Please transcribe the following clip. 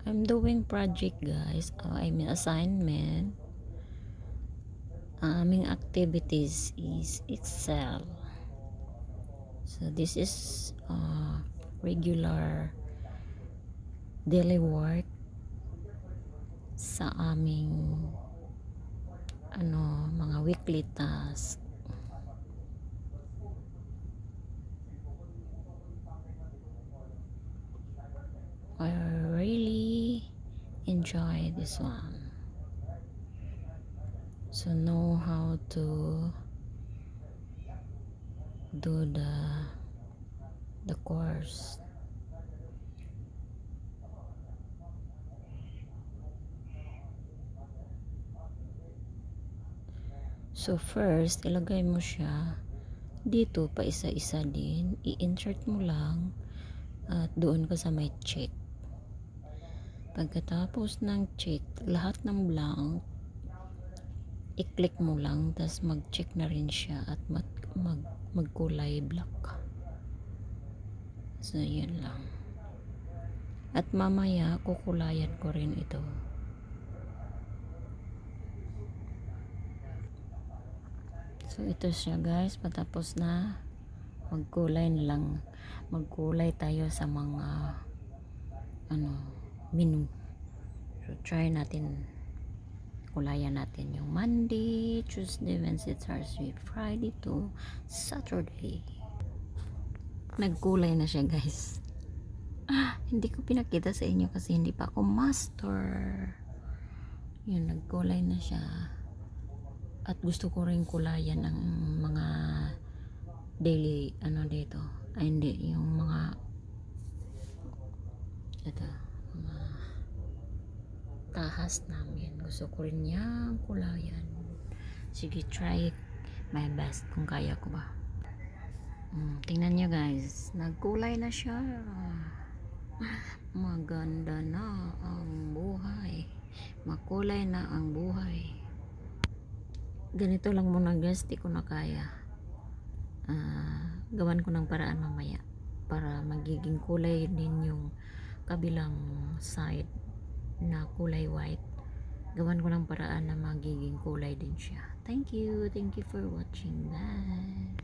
I'm doing project guys. I mean assignment. Ang aming activities is Excel. So this is regular daily work sa aming mga weekly task. I really enjoy this one. So know how to do the course. So first, ilagay mo siya dito pa isa-isa din. I-insert mo lang at doon ka sa may check. Pagkatapos ng check, lahat ng blank, i-click mo lang, tapos mag-check na rin siya at magkulay black. So, yun lang. At mamaya, kukulayan ko rin ito. So, ito siya guys. Patapos na, magkulay na lang. Magkulay tayo sa mga menu. So, try natin. Kulayan natin yung Monday, Tuesday, Wednesday, Thursday, Friday to Saturday. Nagkulay na siya guys. Hindi ko pinakita sa inyo kasi hindi pa ako master. Yun, nagkulay na siya. At gusto ko rin kulayan ng mga daily, dito. Ay, hindi, yung mga mga tahas namin. Gusto ko rin niyang kulayan. Sige, try my best kung kaya ko ba. Tingnan nyo guys, nagkulay na siya. Maganda na ang buhay. Makulay na ang buhay. Ganito lang muna guys, di ko na kaya. Gawan ko ng paraan mamaya para magiging kulay din yung kabilang side na kulay white. Gawan ko ng paraan na magiging kulay din siya. Thank you for watching. Bye.